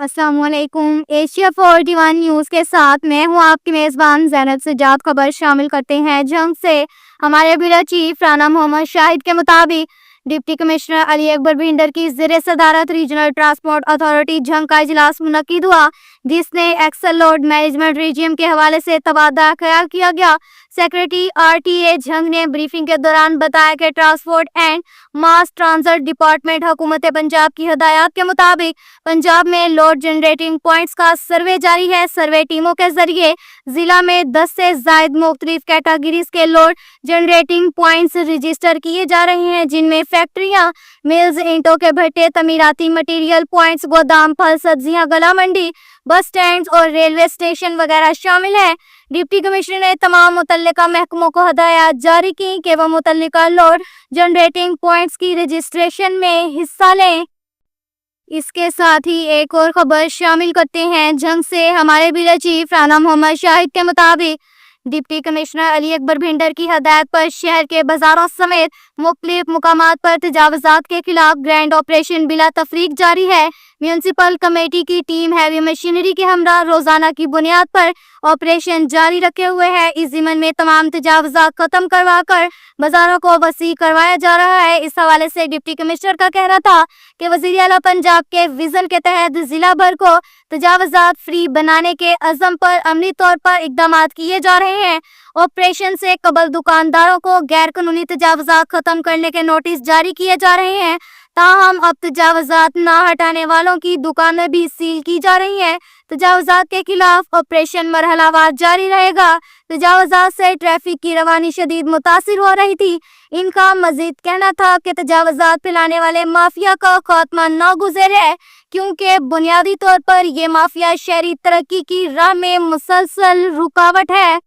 अस्सलाम वालेकुम। Asia 41 news के साथ मैं हूं आपकी मेज़बान ज़ैनब सज्जाद। खबर शामिल करते हैं जंग से। हमारे ब्यूरो चीफ राना मोहम्मद शाहिद के मुताबिक डिप्टी कमिश्नर अली अकबर भिंडर की ज़ेर सदारत रीजनल ट्रांसपोर्ट अथॉरिटी जंग का इजलास मुनक्किद हुआ, जिसने एक्सल लोड मैनेजमेंट रिजीम के हवाले से तबादला ख्याल किया गया। सेक्रेटरी RTA जंग ने ब्रीफिंग के दौरान बताया कि transport and mass transit department हुकूमत पंजाब की हिदायत के मुताबिक पंजाब में लोड जनरेटिंग पॉइंट्स का सर्वे जारी है। सर्वे टीमों के जरिए जिला में 10 से ज्यादा मुख्तलिफ कैटेगरीज के लोड जनरेटिंग पॉइंट्स रजिस्टर किए जा रहे हैं, जिनमें फैक्ट्रियां, मिल्स, ईंटों के भट्टे, तमीराती मटेरियल पॉइंट्स, गोदाम, फल, सब्जियां, गला मंडी, बस स्टैंड और रेलवे स्टेशन वगैरह शामिल है। डिप्टी कमिश्नर ने तमाम मुतल्लिका महकमों को हदायत जारी की कि वह मुतल्लिका लोड जनरेटिंग पॉइंट्स की रजिस्ट्रेशन में हिस्सा लें। इसके साथ ही एक और खबर शामिल करते हैं जंग से। हमारे ब्यूरो चीफ राना मोहम्मद शाहिद के मुताबिक डिप्टी कमिश्नर अली अकबर भिंडर की हदायत पर शहर के बाजारों समेत मुख्तलिफ मुकामात पर तजावुज़ात के खिलाफ ग्रैंड ऑपरेशन बिला तफरीक जारी है। म्यूनसिपल कमेटी की टीम हैवी मशीनरी के हमरा रोजाना की बुनियाद पर ऑपरेशन जारी रखे हुए है। इस ज़िम्मन में तमाम तजावुज़ात खत्म करवा कर बाजारों को वसी करवाया जा रहा है। इस हवाले से डिप्टी कमिश्नर का कहना था कि वज़ीर आला पंजाब के विजन के तहत जिला भर को तजावुज़ात फ्री बनाने के अज़म पर अमली तौर पर इक़दाम किए जा रहे हैं। ऑपरेशन से कबल दुकानदारों को गैर कानूनी तजावुज़ात खत्म करने के नोटिस जारी किए जा रहे हैं। ताहम अब तजावुज़ात ना हटाने वालों की दुकानें भी सील की जा रही हैं। तजावुज़ात के खिलाफ ऑपरेशन मरहलावार जारी रहेगा। तजावुज़ात से ट्रैफिक की रवानी शदीद मुतासिर हो रही थी। इनका मजीद कहना था कि तजावुज़ात फैलाने वाले माफिया का खात्मा नागुज़र है, क्योंकि बुनियादी तौर पर ये माफिया शहरी तरक्की की राह में मुसलसल रुकावट है।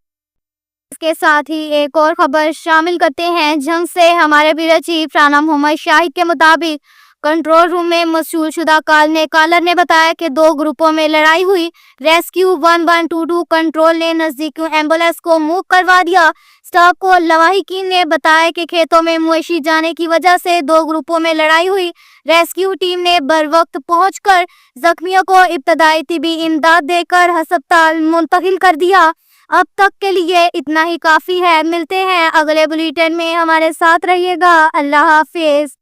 इसके साथ ही एक और खबर शामिल करते हैं जंग से। हमारे ब्यूरो चीफ राना मोहम्मद शाहिद के मुताबिक कंट्रोल रूम में मसूल शुदा कॉलर ने बताया कि 2 ग्रुपों में लड़ाई हुई। रेस्क्यू 1122 कंट्रोल ने नजदीकी एम्बुलेंस को मूव करवा दिया। स्टाफ को लवाहिकीन ने बताया कि खेतों में मवेशी जाने की वजह से 2 ग्रुपों में लड़ाई हुई। रेस्क्यू टीम ने बर वक्त पहुंचकर जख्मियों को इब्तदाई तिबी इमदाद देकर अस्पताल मुंतकिल कर दिया। अब तक के लिए इतना ही काफी है। मिलते हैं अगले बुलेटिन में, हमारे साथ रहिएगा। अल्लाह हाफिज।